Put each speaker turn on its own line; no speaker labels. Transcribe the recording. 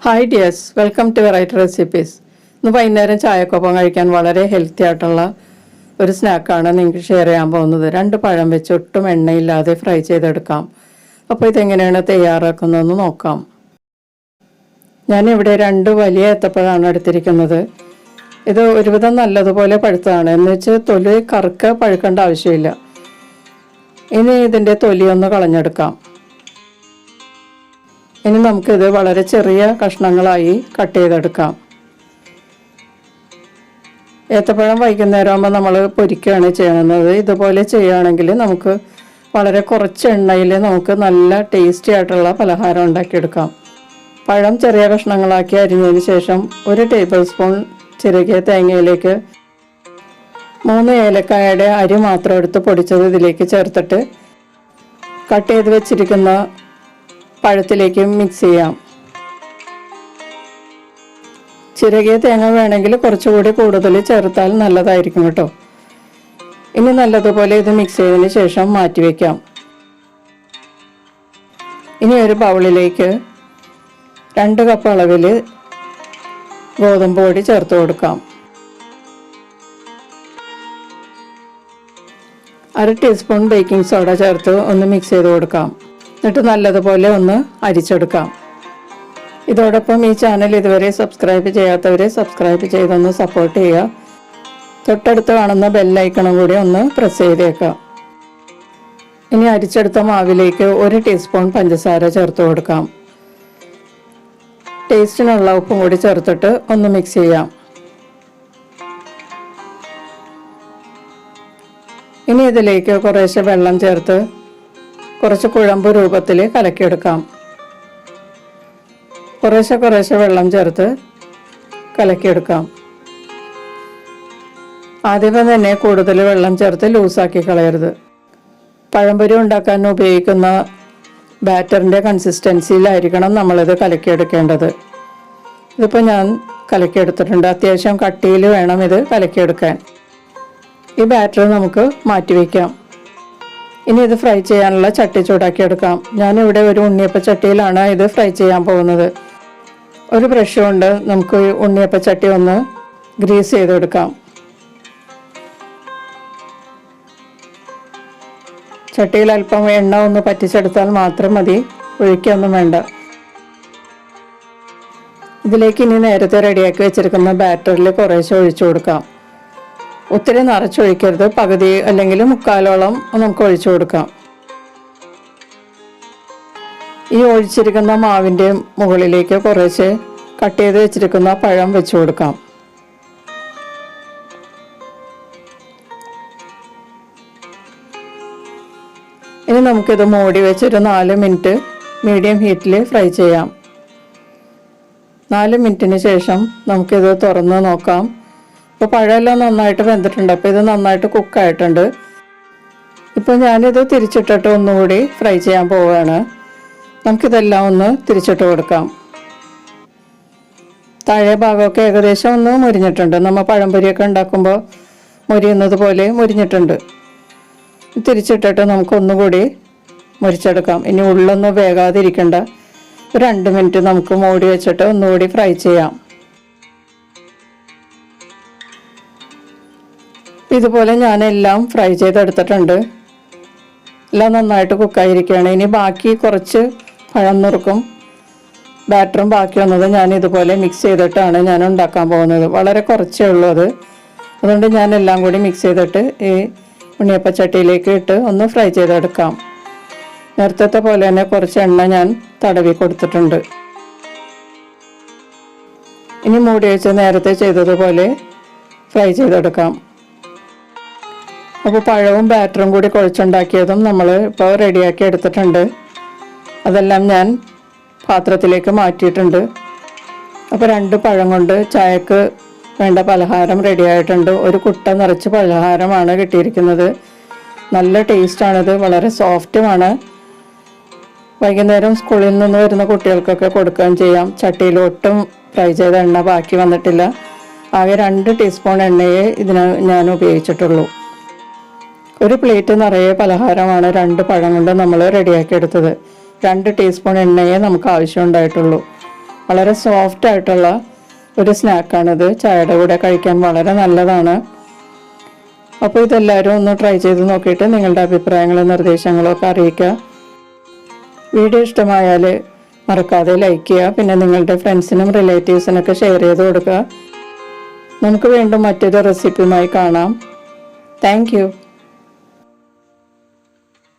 Hi dears, welcome to variety recipes. ഇന്ന് വൈകുന്നേരം ചായക്കൊപ്പം കഴിക്കാൻ വളരെ ഹെൽത്തി ആയിട്ടുള്ള ഒരു സ്നാക്കാണ് നിങ്ങൾക്ക് ഷെയർ ചെയ്യാൻ പോകുന്നത്. 2 പഴം വെച്ച് ഒട്ടും എണ്ണയില്ലാതെ ഫ്രൈ ചെയ്തെടുക്കാം. അപ്പോൾ ഇതെങ്ങനെയാണ് തയ്യാറാക്കുന്നതെന്ന് നോക്കാം. ഞാനിവിടെ 2 വലിയ ഏത്തപ്പഴമാണ് എടുത്തിരിക്കുന്നത്. ഇത് ഒരുവിധം നല്ലതുപോലെ പഴുത്തതാണ്, എന്ന് വെച്ച് തൊലി പഴുക്കേണ്ട ആവശ്യമില്ല. ഇനി ഇതിൻ്റെ തൊലി ഒന്ന് കളഞ്ഞെടുക്കാം. ഇനി നമുക്കിത് വളരെ ചെറിയ കഷ്ണങ്ങളായി കട്ട് ചെയ്തെടുക്കാം. ഏത്തപ്പഴം വൈകുന്നേരമാകുമ്പോൾ നമ്മൾ പൊരിക്കുകയാണ് ചെയ്യുന്നത്. ഇതുപോലെ ചെയ്യുകയാണെങ്കിൽ നമുക്ക് വളരെ കുറച്ച് എണ്ണയിൽ നമുക്ക് നല്ല ടേസ്റ്റി ആയിട്ടുള്ള പലഹാരം ഉണ്ടാക്കിയെടുക്കാം. പഴം ചെറിയ കഷ്ണങ്ങളാക്കി അരിഞ്ഞതിന് ശേഷം 1 ടേബിൾ സ്പൂൺ ചിരകിയ തേങ്ങയിലേക്ക് 3 ഏലക്കായയുടെ അരി മാത്രം എടുത്ത് പൊടിച്ചത് ഇതിലേക്ക് ചേർത്തിട്ട് കട്ട് ചെയ്ത് വെച്ചിരിക്കുന്ന പഴത്തിലേക്ക് മിക്സ് ചെയ്യാം. ചിരകിയ തേങ്ങ വേണമെങ്കിൽ കുറച്ചുകൂടി കൂടുതൽ ചേർത്താൽ നല്ലതായിരിക്കും കേട്ടോ. ഇനി നല്ലതുപോലെ ഇത് മിക്സ് ചെയ്തതിന് ശേഷം മാറ്റിവെക്കാം. ഇനി ഒരു ബൗളിലേക്ക് 2 കപ്പ് അളവിൽ ഗോതമ്പ് പൊടി ചേർത്ത് കൊടുക്കാം. 1/2 ടീസ്പൂൺ ബേക്കിംഗ് സോഡ ചേർത്ത് ഒന്ന് മിക്സ് ചെയ്ത് കൊടുക്കാം. എന്നിട്ട് നല്ലതുപോലെ ഒന്ന് അരിച്ചെടുക്കാം. ഇതോടൊപ്പം ഈ ചാനൽ ഇതുവരെ സബ്സ്ക്രൈബ് ചെയ്യാത്തവരെ സബ്സ്ക്രൈബ് ചെയ്തൊന്ന് സപ്പോർട്ട് ചെയ്യുക. തൊട്ടടുത്ത് കാണുന്ന ബെല്ലൈക്കണും കൂടി ഒന്ന് പ്രസ് ചെയ്തേക്കാം. ഇനി അരിച്ചെടുത്ത മാവിലേക്ക് 1 ടീസ്പൂൺ പഞ്ചസാര ചേർത്ത് കൊടുക്കാം. ടേസ്റ്റിനുള്ള ഉപ്പും കൂടി ചേർത്തിട്ട് ഒന്ന് മിക്സ് ചെയ്യാം. ഇനി ഇതിലേക്ക് കുറേശ്ശെ വെള്ളം ചേർത്ത് കുറച്ച് കുഴമ്പ് രൂപത്തിൽ കലക്കിയെടുക്കാം. കുറേശ്ശെ വെള്ളം ചേർത്ത് കലക്കിയെടുക്കാം. ആദ്യമേ തന്നെ കൂടുതൽ വെള്ളം ചേർത്ത് ലൂസാക്കി കളയരുത്. പഴംപൊരി ഉണ്ടാക്കാൻ ഉപയോഗിക്കുന്ന ബാറ്ററിൻ്റെ കൺസിസ്റ്റൻസിയിലായിരിക്കണം നമ്മളിത് കലക്കിയെടുക്കേണ്ടത്. ഇതിപ്പോൾ ഞാൻ കലക്കിയെടുത്തിട്ടുണ്ട്. അത്യാവശ്യം കട്ടിയിൽ വേണം ഇത് കലക്കിയെടുക്കാൻ. ഈ ബാറ്റർ നമുക്ക് മാറ്റിവെക്കാം. ഇനി ഇത് ഫ്രൈ ചെയ്യാനുള്ള ചട്ടി ചൂടാക്കിയെടുക്കാം. ഞാനിവിടെ ഒരു ഉണ്ണിയപ്പ ചട്ടിയിലാണ് ഇത് ഫ്രൈ ചെയ്യാൻ പോകുന്നത്. ഒരു ബ്രഷ് കൊണ്ട് നമുക്ക് ഉണ്ണിയപ്പ ചട്ടി ഒന്ന് ഗ്രീസ് ചെയ്തെടുക്കാം. ചട്ടിയിൽ അല്പം എണ്ണ ഒന്ന് പറ്റിച്ചെടുത്താൽ മാത്രം മതി, ഒഴിക്കൊന്നും വേണ്ട. ഇതിലേക്ക് ഇനി നേരത്തെ റെഡിയാക്കി വെച്ചിരിക്കുന്ന ബാറ്ററിൽ കുറേശ്ശെ ഒഴിച്ചു കൊടുക്കാം. ഒത്തിരി നിറച്ചൊഴിക്കരുത്, പകുതി അല്ലെങ്കിൽ മുക്കാലോളം നമുക്ക് ഒഴിച്ചു കൊടുക്കാം. ഈ ഒഴിച്ചിരിക്കുന്ന മാവിൻ്റെ മുകളിലേക്ക് കുറേശ്ശെ കട്ട് ചെയ്ത് വെച്ചിരിക്കുന്ന പഴം വെച്ചു കൊടുക്കാം. ഇനി നമുക്കിത് മൂടി വെച്ചൊരു 4 മിനിറ്റ് മീഡിയം ഹീറ്റിൽ ഫ്രൈ ചെയ്യാം. 4 മിനിറ്റിന് ശേഷം നമുക്കിത് തുറന്ന് നോക്കാം. ഇപ്പോൾ പഴമെല്ലാം നന്നായിട്ട് വെന്തിട്ടുണ്ട്. അപ്പോൾ ഇത് നന്നായിട്ട് കുക്കായിട്ടുണ്ട്. ഇപ്പോൾ ഞാനിത് തിരിച്ചിട്ടിട്ട് ഒന്നുകൂടി ഫ്രൈ ചെയ്യാൻ പോവുകയാണ്. നമുക്കിതെല്ലാം ഒന്ന് തിരിച്ചിട്ട് കൊടുക്കാം. താഴെ ഭാഗമൊക്കെ ഏകദേശം ഒന്ന് മുരിഞ്ഞിട്ടുണ്ട്. നമ്മൾ പഴംപൊരിയൊക്കെ ഉണ്ടാക്കുമ്പോൾ മുരിയുന്നത് പോലെ മുരിഞ്ഞിട്ടുണ്ട്. തിരിച്ചിട്ടിട്ട് നമുക്കൊന്നുകൂടി മുരിച്ചെടുക്കാം. ഇനി ഉള്ളൊന്നും വേകാതിരിക്കണ്ട. 2 മിനിറ്റ് നമുക്ക് മൂടി വെച്ചിട്ട് ഒന്നുകൂടി ഫ്രൈ ചെയ്യാം. ഇതുപോലെ ഞാനെല്ലാം ഫ്രൈ ചെയ്തെടുത്തിട്ടുണ്ട്. എല്ലാം നന്നായിട്ട് കുക്കായിരിക്കുകയാണ്. ഇനി ബാക്കി കുറച്ച് പഴം നുറുക്കും ബാറ്ററും ബാക്കി വന്നത് ഞാൻ ഇതുപോലെ മിക്സ് ചെയ്തിട്ടാണ് ഞാൻ ഉണ്ടാക്കാൻ പോകുന്നത്. വളരെ കുറച്ചേ ഉള്ളൂ അത്. അതുകൊണ്ട് ഞാൻ എല്ലാം കൂടി മിക്സ് ചെയ്തിട്ട് ഈ ഉണ്ണിയപ്പച്ചട്ടിയിലേക്ക് ഇട്ട് ഒന്ന് ഫ്രൈ ചെയ്തെടുക്കാം. നേരത്തെ പോലെ തന്നെ കുറച്ച് എണ്ണ ഞാൻ തടവി കൊടുത്തിട്ടുണ്ട്. ഇനി മൂടി വെച്ച് നേരത്തെ ചെയ്തതുപോലെ ഫ്രൈ ചെയ്തെടുക്കാം. അപ്പോൾ പഴവും ബാറ്ററും കൂടി കുഴച്ചുണ്ടാക്കിയതും നമ്മൾ ഇപ്പോൾ റെഡിയാക്കി എടുത്തിട്ടുണ്ട്. അതെല്ലാം ഞാൻ പാത്രത്തിലേക്ക് മാറ്റിയിട്ടുണ്ട്. അപ്പോൾ 2 പഴം കൊണ്ട് ചായക്ക് വേണ്ട പലഹാരം റെഡിയായിട്ടുണ്ട്. ഒരു കുട്ട നിറച്ച് പലഹാരമാണ് കിട്ടിയിരിക്കുന്നത്. നല്ല ടേസ്റ്റാണിത്, വളരെ സോഫ്റ്റുമാണ്. വൈകുന്നേരം സ്കൂളിൽ നിന്ന് വരുന്ന കുട്ടികൾക്കൊക്കെ കൊടുക്കുകയും ചെയ്യാം. ചട്ടിയിൽ ഒട്ടും ഫ്രൈ ചെയ്ത എണ്ണ ബാക്കി വന്നിട്ടില്ല. ആകെ 2 ടീസ്പൂൺ എണ്ണയെ ഇതിന് ഞാൻ ഉപയോഗിച്ചിട്ടുള്ളൂ. ഒരു പ്ലേറ്റ് നിറയെ പലഹാരമാണ് 2 പഴം കൊണ്ട് നമ്മൾ റെഡിയാക്കി എടുത്തത്. 2 ടീസ്പൂൺ എണ്ണയെ നമുക്ക് ആവശ്യമുണ്ടായിട്ടുള്ളൂ. വളരെ സോഫ്റ്റ് ആയിട്ടുള്ള ഒരു സ്നാക്കാണിത്. ചായയുടെ കൂടെ കഴിക്കാൻ വളരെ നല്ലതാണ്. അപ്പോൾ ഇതെല്ലാവരും ഒന്ന് ട്രൈ ചെയ്ത് നോക്കിയിട്ട് നിങ്ങളുടെ അഭിപ്രായങ്ങളും നിർദ്ദേശങ്ങളും ഒക്കെ അറിയിക്കുക. വീഡിയോ ഇഷ്ടമായാൽ മറക്കാതെ ലൈക്ക് ചെയ്യുക. പിന്നെ നിങ്ങളുടെ ഫ്രണ്ട്സിനും റിലേറ്റീവ്സിനൊക്കെ ഷെയർ ചെയ്ത് കൊടുക്കുക. നമുക്ക് വീണ്ടും മറ്റൊരു റെസിപ്പിയുമായി കാണാം. Thank you.